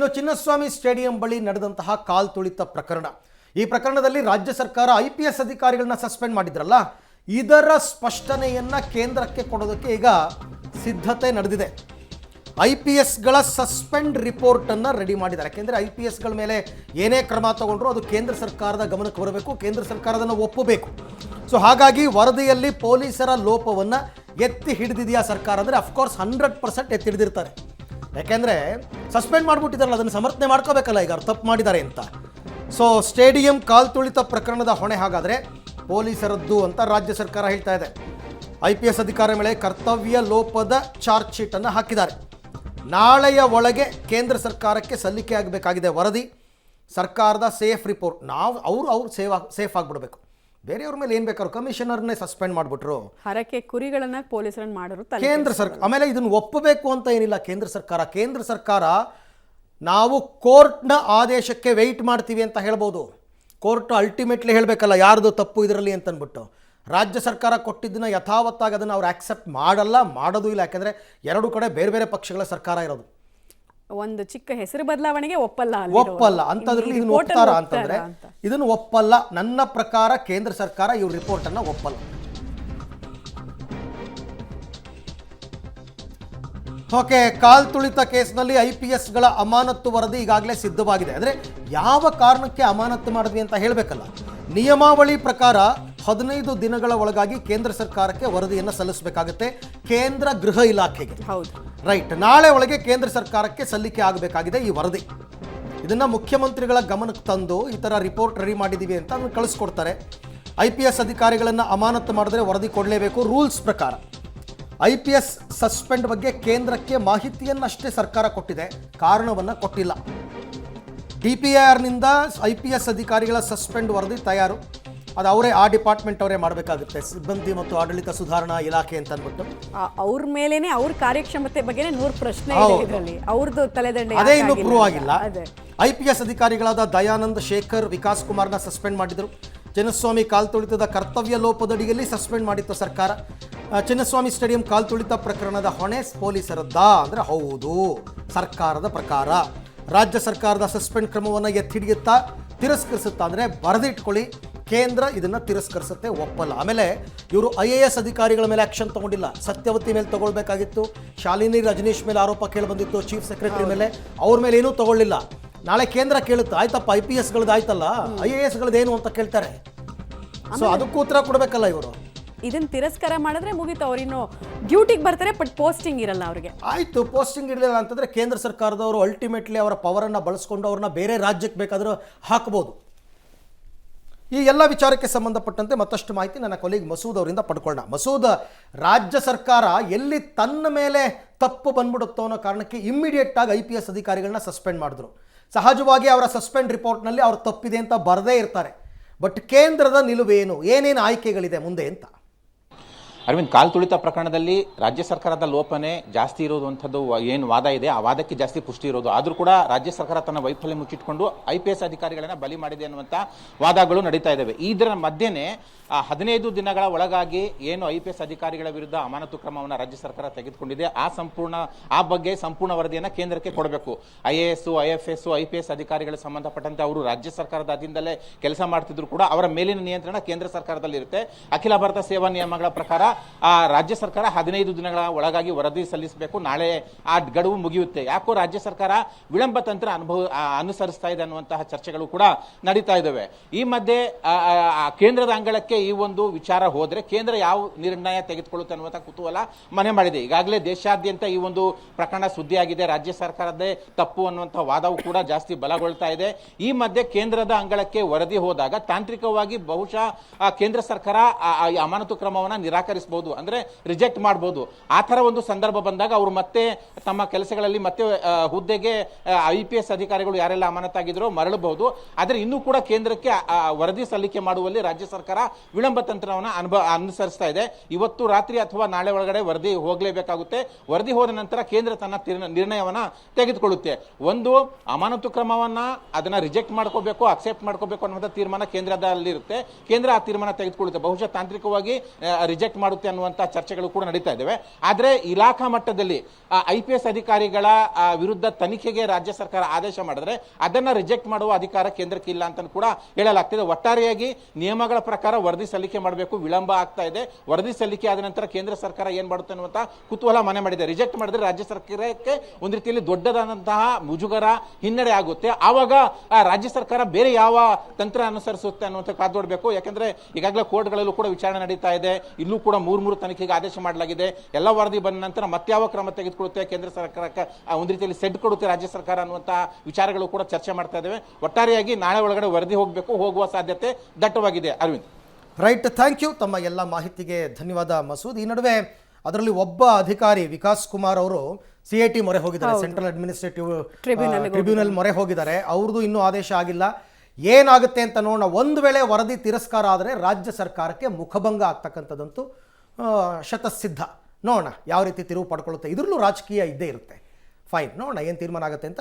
ಇನ್ನು ಚಿನ್ನಸ್ವಾಮಿ ಸ್ಟೇಡಿಯಂ ಬಳಿ ನಡೆದಂತಹ ಕಾಲ್ ತುಳಿತ ಪ್ರಕರಣ. ಈ ಪ್ರಕರಣದಲ್ಲಿ ರಾಜ್ಯ ಸರ್ಕಾರ IPS ಅಧಿಕಾರಿಗಳನ್ನ ಸಸ್ಪೆಂಡ್ ಮಾಡಿದ್ರಲ್ಲ, ಇದರ ಸ್ಪಷ್ಟನೆಯನ್ನ ಕೇಂದ್ರಕ್ಕೆ ಕೊಡೋದಕ್ಕೆ ಈಗ ಸಿದ್ಧತೆ ನಡೆದಿದೆ. IPSಗಳ ಸಸ್ಪೆಂಡ್ ರಿಪೋರ್ಟ್ ಅನ್ನ ರೆಡಿ ಮಾಡಿದ್ದಾರೆ. ಯಾಕೆಂದ್ರೆ IPSಗಳ ಮೇಲೆ ಏನೇ ಕ್ರಮ ತಗೊಂಡ್ರು ಅದು ಕೇಂದ್ರ ಸರ್ಕಾರದ ಗಮನಕ್ಕೆ ಬರಬೇಕು, ಕೇಂದ್ರ ಸರ್ಕಾರ ಅದನ್ನು ಒಪ್ಪಬೇಕು. ಸೊ ಹಾಗಾಗಿ ವರದಿಯಲ್ಲಿ ಪೊಲೀಸರ ಲೋಪವನ್ನ ಎತ್ತಿ ಹಿಡಿದಿದೆಯಾ ಸರ್ಕಾರ ಅಂದರೆ ಅಫ್ಕೋರ್ಸ್ 100% ಎತ್ತಿ ಹಿಡಿದಿರ್ತಾರೆ. ಯಾಕೆಂದರೆ ಸಸ್ಪೆಂಡ್ ಮಾಡಿಬಿಟ್ಟಿದ್ದಾರಲ್ಲ, ಅದನ್ನು ಸಮರ್ಥನೆ ಮಾಡ್ಕೋಬೇಕಲ್ಲ ಈಗ ತಪ್ಪು ಮಾಡಿದ್ದಾರೆ ಅಂತ. ಸೊ ಸ್ಟೇಡಿಯಂ ಕಾಲ್ ತುಳಿತ ಪ್ರಕರಣದ ಹೊಣೆ ಹಾಗಾದರೆ ಪೊಲೀಸರದ್ದು ಅಂತ ರಾಜ್ಯ ಸರ್ಕಾರ ಹೇಳ್ತಾ ಇದೆ. IPS ಅಧಿಕಾರಿ ಮೇಲೆ ಕರ್ತವ್ಯ ಲೋಪದ ಚಾರ್ಜ್ ಶೀಟನ್ನು ಹಾಕಿದ್ದಾರೆ. ನಾಳೆಯ ಒಳಗೆ ಕೇಂದ್ರ ಸರ್ಕಾರಕ್ಕೆ ಸಲ್ಲಿಕೆ ಆಗಬೇಕಾಗಿದೆ ವರದಿ, ಸರ್ಕಾರದ ಸೇಫ್ ರಿಪೋರ್ಟ್. ಅವರು ಸೇಫ್ ಆಗಿಬಿಡ್ಬೇಕು. ಬೇರೆಯವ್ರ ಮೇಲೆ ಏನು ಬೇಕಾದ್ರು ಕಮಿಷನರ್ನೇ ಸಸ್ಪೆಂಡ್ ಮಾಡಿಬಿಟ್ರು. ಹರಕೆ ಕುರಿಗಳನ್ನ ಪೊಲೀಸರನ್ನು ಮಾಡೋರು ಕೇಂದ್ರ ಸರ್ಕಾರ. ಆಮೇಲೆ ಇದನ್ನು ಒಪ್ಪಬೇಕು ಅಂತ ಏನಿಲ್ಲ ಕೇಂದ್ರ ಸರ್ಕಾರ ನಾವು ಕೋರ್ಟ್ನ ಆದೇಶಕ್ಕೆ ವೆಯ್ಟ್ ಮಾಡ್ತೀವಿ ಅಂತ ಹೇಳ್ಬೋದು. ಕೋರ್ಟ್ ಅಲ್ಟಿಮೇಟ್ಲಿ ಹೇಳಬೇಕಲ್ಲ ಯಾರ್ದು ತಪ್ಪು ಇದರಲ್ಲಿ ಅಂತಂದ್ಬಿಟ್ಟು. ರಾಜ್ಯ ಸರ್ಕಾರ ಕೊಟ್ಟಿದ್ದನ್ನ ಯಥಾವತ್ತಾಗಿ ಅದನ್ನು ಅವ್ರು ಆಕ್ಸೆಪ್ಟ್ ಮಾಡೋದು ಇಲ್ಲ. ಯಾಕೆಂದರೆ ಎರಡು ಕಡೆ ಬೇರೆ ಬೇರೆ ಪಕ್ಷಗಳ ಸರ್ಕಾರ ಇರೋದು. ಒಂದು ಚಿಕ್ಕ ಹೆಸರು ಬದಲಾವಣೆಗೆ ಒಪ್ಪಲ್ಲ ಅಂತದ್ರಲ್ಲಿ ಇದನ್ನು ಒಪ್ತಾರ ಅಂತಂದ್ರೆ ಇದನ್ನು ಒಪ್ಪಲ್ಲ. ನನ್ನ ಪ್ರಕಾರ ಕೇಂದ್ರ ಸರ್ಕಾರ ಇವ್ರ ರಿಪೋರ್ಟ್ ಅನ್ನ ಒಪ್ಪಲ್ಲ. ಓಕೆ, ಕಾಲ್ ತುಳಿತ ಕೇಸ್ನಲ್ಲಿ IPSಗಳ ಅಮಾನತ್ತು ವರದಿ ಈಗಾಗಲೇ ಸಿದ್ಧವಾಗಿದೆ. ಅಂದರೆ ಯಾವ ಕಾರಣಕ್ಕೆ ಅಮಾನತ್ತು ಮಾಡಿದ್ವಿ ಅಂತ ಹೇಳಬೇಕಲ್ಲ. ನಿಯಮಾವಳಿ ಪ್ರಕಾರ 15 ದಿನಗಳ ಒಳಗಾಗಿ ಕೇಂದ್ರ ಸರ್ಕಾರಕ್ಕೆ ವರದಿಯನ್ನು ಸಲ್ಲಿಸಬೇಕಾಗುತ್ತೆ, ಕೇಂದ್ರ ಗೃಹ ಇಲಾಖೆಗೆ. ಹೌದು, ರೈಟ್. ನಾಳೆ ಒಳಗೆ ಕೇಂದ್ರ ಸರ್ಕಾರಕ್ಕೆ ಸಲ್ಲಿಕೆ ಆಗಬೇಕಾಗಿದೆ ಈ ವರದಿ. ಇದನ್ನು ಮುಖ್ಯಮಂತ್ರಿಗಳ ಗಮನಕ್ಕೆ ತಂದು ಈ ಥರ ರಿಪೋರ್ಟ್ ರೆಡಿ ಮಾಡಿದ್ದೀವಿ ಅಂತ ಅದನ್ನು ಕಳಿಸ್ಕೊಡ್ತಾರೆ. IPS ಅಧಿಕಾರಿಗಳನ್ನು ಅಮಾನತು ಮಾಡಿದ್ರೆ ವರದಿ ಕೊಡಲೇಬೇಕು ರೂಲ್ಸ್ ಪ್ರಕಾರ. IPS ಸಸ್ಪೆಂಡ್ ಬಗ್ಗೆ ಕೇಂದ್ರಕ್ಕೆ ಮಾಹಿತಿಯನ್ನಷ್ಟೇ ಸರ್ಕಾರ ಕೊಟ್ಟಿದೆ, ಕಾರಣವನ್ನು ಕೊಟ್ಟಿಲ್ಲ. DPIRನಿಂದ IPS ಅಧಿಕಾರಿಗಳ ಸಸ್ಪೆಂಡ್ ವರದಿ ತಯಾರು, ಅದು ಅವರೇ ಆ ಡಿಪಾರ್ಟ್ಮೆಂಟ್ ಅವರೇ ಮಾಡಬೇಕಾಗುತ್ತೆ, ಸಿಬ್ಬಂದಿ ಮತ್ತು ಆಡಳಿತ ಸುಧಾರಣಾ ಇಲಾಖೆ ಅಂತ ಅಂದ್ಬಿಟ್ಟು. ಅವ್ರ ಮೇಲೇನೆ ಅವ್ರ ಕಾರ್ಯಕ್ಷಮತೆ ಬಗ್ಗೆ 100 ಪ್ರಶ್ನೆ ಇದೆ ಇದರಲ್ಲಿ. ಅವ್ರದ್ದು ತಲೆದಂಡೆ ಅದೇ ಇನ್ನೂ ಪ್ರೂವ್ ಆಗಿಲ್ಲ. IPS ಅಧಿಕಾರಿಗಳಾದ ದಯಾನಂದ್ ಶೇಖರ್, ವಿಕಾಸ್ ಕುಮಾರ್ನ ಸಸ್ಪೆಂಡ್ ಮಾಡಿದರು. ಚಿನ್ನಸ್ವಾಮಿ ಕಾಲ್ ತುಳಿತದ ಕರ್ತವ್ಯ ಲೋಪದಡಿಯಲ್ಲಿ ಸಸ್ಪೆಂಡ್ ಮಾಡಿತ್ತು ಸರ್ಕಾರ. ಚಿನ್ನಸ್ವಾಮಿ ಸ್ಟೇಡಿಯಂ ಕಾಲ್ ತುಳಿತ ಪ್ರಕರಣದ ಹೊಣೆ ಪೊಲೀಸರದ್ದ ಅಂದರೆ ಹೌದು, ಸರ್ಕಾರದ ಪ್ರಕಾರ. ರಾಜ್ಯ ಸರ್ಕಾರದ ಸಸ್ಪೆಂಡ್ ಕ್ರಮವನ್ನು ಎತ್ತಿಡಿಯುತ್ತಾ ತಿರಸ್ಕರಿಸುತ್ತಾ ಅಂದರೆ ಬರೆದಿಟ್ಕೊಳ್ಳಿ, ಕೇಂದ್ರ ಇದನ್ನು ತಿರಸ್ಕರಿಸುತ್ತೆ, ಒಪ್ಪಲ್ಲ. ಆಮೇಲೆ ಇವರು IAS ಅಧಿಕಾರಿಗಳ ಮೇಲೆ ಆಕ್ಷನ್ ತಗೊಂಡಿಲ್ಲ, ಸತ್ಯವತಿ ಮೇಲೆ ತಗೊಳ್ಬೇಕಾಗಿತ್ತು, ಶಾಲಿನಿ ರಜನೀಶ್ ಮೇಲೆ ಆರೋಪ ಕೇಳಿ ಬಂದಿತ್ತು, ಚೀಫ್ ಸೆಕ್ರೆಟರಿ ಮೇಲೆ, ಅವ್ರ ಮೇಲೆ ಏನೂ ತಗೊಳ್ಳಿಲ್ಲ. ನಾಳೆ ಕೇಂದ್ರ ಕೇಳುತ್ತೆ, ಆಯ್ತಪ್ಪ IPSಗಳದ್ದು ಆಯ್ತಲ್ಲ, IASಗಳದ್ದೇನು ಅಂತ ಕೇಳ್ತಾರೆ. ಸೊ ಅದಕ್ಕೂ ಉತ್ತರ ಕೊಡಬೇಕಲ್ಲ ಇವರು. ಇದನ್ನ ತಿರಸ್ಕಾರ ಮಾಡಿದ್ರೆ ಮುಗಿತು, ಅವ್ರಿನ್ನು ಡ್ಯೂಟಿಗೆ ಬರ್ತಾರೆ, ಬಟ್ ಪೋಸ್ಟಿಂಗ್ ಇರಲ್ಲ ಅವ್ರಿಗೆ. ಆಯಿತು, ಪೋಸ್ಟಿಂಗ್ ಇರಲಿಲ್ಲ ಅಂತಂದರೆ ಕೇಂದ್ರ ಸರ್ಕಾರದವರು ಅಲ್ಟಿಮೇಟ್ಲಿ ಅವರ ಪವರನ್ನು ಬಳಸ್ಕೊಂಡು ಅವ್ರನ್ನ ಬೇರೆ ರಾಜ್ಯಕ್ಕೆ ಬೇಕಾದರೂ ಹಾಕ್ಬೋದು. ಈ ಎಲ್ಲ ವಿಚಾರಕ್ಕೆ ಸಂಬಂಧಪಟ್ಟಂತೆ ಮತ್ತಷ್ಟು ಮಾಹಿತಿ ನನ್ನ ಕೊಲೀಗ್ ಮಸೂದ್ ಅವರಿಂದ ಪಡ್ಕೊಳ್ಳೋಣ. ಮಸೂದ್, ರಾಜ್ಯ ಸರ್ಕಾರ ಎಲ್ಲಿ ತನ್ನ ಮೇಲೆ ತಪ್ಪು ಬಂದ್ಬಿಡುತ್ತೋ ಅನ್ನೋ ಕಾರಣಕ್ಕೆ ಇಮ್ಮಿಡಿಯೇಟ್ ಆಗಿ IPS ಅಧಿಕಾರಿಗಳನ್ನ ಸಸ್ಪೆಂಡ್ ಮಾಡಿದ್ರು. ಸಹಜವಾಗಿ ಅವರ ಸಸ್ಪೆಂಡ್ ರಿಪೋರ್ಟ್ನಲ್ಲಿ ಅವ್ರು ತಪ್ಪಿದೆ ಅಂತ ಬರದೇ ಇರ್ತಾರೆ. ಬಟ್ ಕೇಂದ್ರದ ನಿಲುವೇನು, ಏನೇನು ಆಯ್ಕೆಗಳಿದೆ ಮುಂದೆ ಅಂತ? ಅರವಿಂದ್, ಕಾಲ್ ತುಳಿತ ಪ್ರಕರಣದಲ್ಲಿ ರಾಜ್ಯ ಸರ್ಕಾರದ ಲೋಪನೆ ಜಾಸ್ತಿ ಇರೋದಂಥದ್ದು ಏನು ವಾದ ಇದೆ, ಆ ವಾದಕ್ಕೆ ಜಾಸ್ತಿ ಪುಷ್ಟಿ ಇರೋದು. ಆದರೂ ಕೂಡ ರಾಜ್ಯ ಸರ್ಕಾರ ತನ್ನ ವೈಫಲ್ಯ ಮುಚ್ಚಿಟ್ಕೊಂಡು IPS ಅಧಿಕಾರಿಗಳನ್ನ ಬಲಿ ಮಾಡಿದೆ ಅನ್ನುವಂಥ ವಾದಗಳು ನಡೀತಾ ಇದ್ದಾವೆ. ಇದರ ಮಧ್ಯೆನೇ 15 ದಿನಗಳ ಒಳಗಾಗಿ ಏನು IPS ಅಧಿಕಾರಿಗಳ ವಿರುದ್ಧ ಅಮಾನತು ಕ್ರಮವನ್ನು ರಾಜ್ಯ ಸರ್ಕಾರ ತೆಗೆದುಕೊಂಡಿದೆ, ಆ ಬಗ್ಗೆ ಸಂಪೂರ್ಣ ವರದಿಯನ್ನು ಕೇಂದ್ರಕ್ಕೆ ಕೊಡಬೇಕು. IAS, IFS, IPS ಅಧಿಕಾರಿಗಳಿಗೆ ಸಂಬಂಧಪಟ್ಟಂತೆ ಅವರು ರಾಜ್ಯ ಸರ್ಕಾರದ ಅಧೀನದಲ್ಲೇ ಕೆಲಸ ಮಾಡ್ತಿದ್ರು ಕೂಡ ಅವರ ಮೇಲಿನ ನಿಯಂತ್ರಣ ಕೇಂದ್ರ ಸರ್ಕಾರದಲ್ಲಿರುತ್ತೆ. ಅಖಿಲ ಭಾರತ ಸೇವಾ ನಿಯಮಗಳ ಪ್ರಕಾರ ರಾಜ್ಯ ಸರ್ಕಾರ 15 ದಿನಗಳ ಒಳಗಾಗಿ ವರದಿ ಸಲ್ಲಿಸಬೇಕು. ನಾಳೆ ಆ ಗಡುವು ಮುಗಿಯುತ್ತೆ. ಯಾಕೋ ರಾಜ್ಯ ಸರ್ಕಾರ ವಿಳಂಬ ತಂತ್ರ ಅನುಸರಿಸ್ತಾ ಇದೆ ಅನ್ನುವಂತಹ ಚರ್ಚೆಗಳು ಕೂಡ ನಡೀತಾ ಇದ್ದಾವೆ. ಈ ಮಧ್ಯೆ ಕೇಂದ್ರದ ಅಂಗಳಕ್ಕೆ ಈ ಒಂದು ವಿಚಾರ ಹೋದ್ರೆ ಕೇಂದ್ರ ಯಾವ ನಿರ್ಣಯ ತೆಗೆದುಕೊಳ್ಳುತ್ತೆ ಅನ್ನುವಂಥ ಕುತೂಹಲ ಮನೆ ಮಾಡಿದೆ. ಈಗಾಗಲೇ ದೇಶಾದ್ಯಂತ ಈ ಒಂದು ಪ್ರಕರಣ ಸುದ್ದಿಯಾಗಿದೆ. ರಾಜ್ಯ ಸರ್ಕಾರದೇ ತಪ್ಪು ಅನ್ನುವಂಥ ವಾದವು ಕೂಡ ಜಾಸ್ತಿ ಬಲಗೊಳ್ತಾ ಇದೆ. ಈ ಮಧ್ಯೆ ಕೇಂದ್ರದ ಅಂಗಳಕ್ಕೆ ವರದಿ ಹೋದಾಗ ತಾಂತ್ರಿಕವಾಗಿ ಬಹುಶಃ ಕೇಂದ್ರ ಸರ್ಕಾರ ಅಮಾನತು ಕ್ರಮವನ್ನು ನಿರಾಕರಿಸಬಹುದು, ಅಂದ್ರೆ ರಿಜೆಕ್ಟ್ ಮಾಡಬಹುದು. ಆ ಥರ ಒಂದು ಸಂದರ್ಭ ಬಂದಾಗ ಅವರು ಮತ್ತೆ ತಮ್ಮ ಕೆಲಸಗಳಲ್ಲಿ ಮತ್ತೆ ಹುದ್ದೆಗೆ IPS ಅಧಿಕಾರಿಗಳು ಯಾರೆಲ್ಲ ಅಮಾನತಾಗಿದ್ರೋ ಮರಳಬಹುದು. ಆದರೆ ಇನ್ನೂ ಕೂಡ ಕೇಂದ್ರಕ್ಕೆ ವರದಿ ಸಲ್ಲಿಕೆ ಮಾಡುವಲ್ಲಿ ರಾಜ್ಯ ಸರ್ಕಾರ ವಿಳಂಬ ತಂತ್ರವನ್ನು ಅನುಸರಿಸ್ತಾ ಇದೆ. ಇವತ್ತು ರಾತ್ರಿ ಅಥವಾ ನಾಳೆ ಒಳಗಡೆ ವರದಿ ಹೋಗಲೇಬೇಕಾಗುತ್ತೆ. ವರದಿ ಹೋದ ನಂತರ ಕೇಂದ್ರ ತನ್ನ ನಿರ್ಣಯವನ್ನ ತೆಗೆದುಕೊಳ್ಳುತ್ತೆ. ಒಂದು ಅಮಾನತು ಕ್ರಮವನ್ನ ಅದನ್ನ ರಿಜೆಕ್ಟ್ ಮಾಡ್ಕೋಬೇಕು, ಅಕ್ಸೆಪ್ಟ್ ಮಾಡ್ಕೋಬೇಕು ಅನ್ನುವಂಥ ತೀರ್ಮಾನ ಕೇಂದ್ರದಲ್ಲಿರುತ್ತೆ. ಕೇಂದ್ರ ಆ ತೀರ್ಮಾನ ತೆಗೆದುಕೊಳ್ಳುತ್ತೆ. ಬಹುಶಃ ತಾಂತ್ರಿಕವಾಗಿ ರಿಜೆಕ್ಟ್ ಮಾಡುತ್ತೆ ಅನ್ನುವಂಥ ಚರ್ಚೆಗಳು ಕೂಡ ನಡೀತಾ ಇದ್ದಾವೆ. ಆದರೆ ಇಲಾಖಾ ಮಟ್ಟದಲ್ಲಿ IPS ಅಧಿಕಾರಿಗಳ ವಿರುದ್ಧ ತನಿಖೆಗೆ ರಾಜ್ಯ ಸರ್ಕಾರ ಆದೇಶ ಮಾಡಿದ್ರೆ ಅದನ್ನ ರಿಜೆಕ್ಟ್ ಮಾಡುವ ಅಧಿಕಾರ ಕೇಂದ್ರಕ್ಕೆ ಇಲ್ಲ ಅಂತ ಕೂಡ ಹೇಳಲಾಗ್ತಿದೆ. ಒಟ್ಟಾರೆಯಾಗಿ ನಿಯಮಗಳ ಪ್ರಕಾರ ವರದಿ ಸಲ್ಲಿಕೆ ಮಾಡಬೇಕು, ವಿಳಂಬ ಆಗ್ತಾ ಇದೆ. ವರದಿ ಸಲ್ಲಿಕೆ ಆದ ನಂತರ ಕೇಂದ್ರ ಸರ್ಕಾರ ಏನ್ ಮಾಡುತ್ತೆ ಅನ್ನುವಂಥ ಕುತೂಹಲ ಮನೆ ಮಾಡಿದೆ. ರಿಜೆಕ್ಟ್ ಮಾಡಿದ್ರೆ ರಾಜ್ಯ ಸರ್ಕಾರಕ್ಕೆ ಒಂದು ರೀತಿಯಲ್ಲಿ ದೊಡ್ಡದಾದಂತಹ ಮುಜುಗರ, ಹಿನ್ನಡೆ ಆಗುತ್ತೆ. ಆವಾಗ ರಾಜ್ಯ ಸರ್ಕಾರ ಬೇರೆ ಯಾವ ತಂತ್ರ ಅನುಸರಿಸುತ್ತೆ ಅನ್ನುವಂಥ ಕಾದೋಡ್ಬೇಕು. ಯಾಕಂದ್ರೆ ಈಗಾಗಲೇ ಕೋರ್ಟ್ಗಳಲ್ಲೂ ಕೂಡ ವಿಚಾರಣೆ ನಡೀತಾ ಇದೆ. ಇಲ್ಲೂ ಕೂಡ ಮೂರು ತನಿಖೆಗೆ ಆದೇಶ ಮಾಡಲಾಗಿದೆ. ಎಲ್ಲ ವರದಿ ಬಂದ ನಂತರ ಮತ್ಯಾವ ಕ್ರಮ ತೆಗೆದುಕೊಳ್ಳುತ್ತೆ ಕೇಂದ್ರ ಸರ್ಕಾರಕ್ಕೆ, ಒಂದು ರೀತಿಯಲ್ಲಿ ಸೆಡ್ ಕೊಡುತ್ತೆ ರಾಜ್ಯ ಸರ್ಕಾರ ಅನ್ನುವಂತಹ ವಿಚಾರಗಳು ಕೂಡ ಚರ್ಚೆ ಮಾಡ್ತಾ ಇದ್ದೇವೆ. ಒಟ್ಟಾರೆಯಾಗಿ ನಾಳೆ ಒಳಗಡೆ ವರದಿ ಹೋಗುವ ಸಾಧ್ಯತೆ ದಟ್ಟವಾಗಿದೆ. Aravind, right, thank you. ತಮ್ಮ ಎಲ್ಲ ಮಾಹಿತಿಗೆ ಧನ್ಯವಾದ ಮಸೂದ್. ಈ ನಡುವೆ ಅದರಲ್ಲಿ ಒಬ್ಬ ಅಧಿಕಾರಿ ವಿಕಾಸ್ ಕುಮಾರ್ ಅವರು CIT ಮೊರೆ ಹೋಗಿದ್ದಾರೆ, ಸೆಂಟ್ರಲ್ ಅಡ್ಮಿನಿಸ್ಟ್ರೇಟಿವ್ ಟ್ರಿಬ್ಯುನಲ್ ಮೊರೆ ಹೋಗಿದ್ದಾರೆ. ಅವ್ರದ್ದು ಇನ್ನೂ ಆದೇಶ ಆಗಿಲ್ಲ. ಏನಾಗುತ್ತೆ ಅಂತ ನೋಡೋಣ. ಒಂದು ವೇಳೆ ವರದಿ ತಿರಸ್ಕಾರ ಆದರೆ ರಾಜ್ಯ ಸರ್ಕಾರಕ್ಕೆ ಮುಖಭಂಗ ಆಗ್ತಕ್ಕಂಥದ್ದಂತೂ ಶತಸಿದ್ಧ. ನೋಡೋಣ ಯಾವ ರೀತಿ ತಿರುವು ಪಡ್ಕೊಳ್ಳುತ್ತೆ. ಇದರಲ್ಲೂ ರಾಜಕೀಯ ಇದ್ದೇ ಇರುತ್ತೆ. ಫೈನ್, ನೋಡೋಣ ಏನು ತೀರ್ಮಾನ ಆಗುತ್ತೆ ಅಂತ.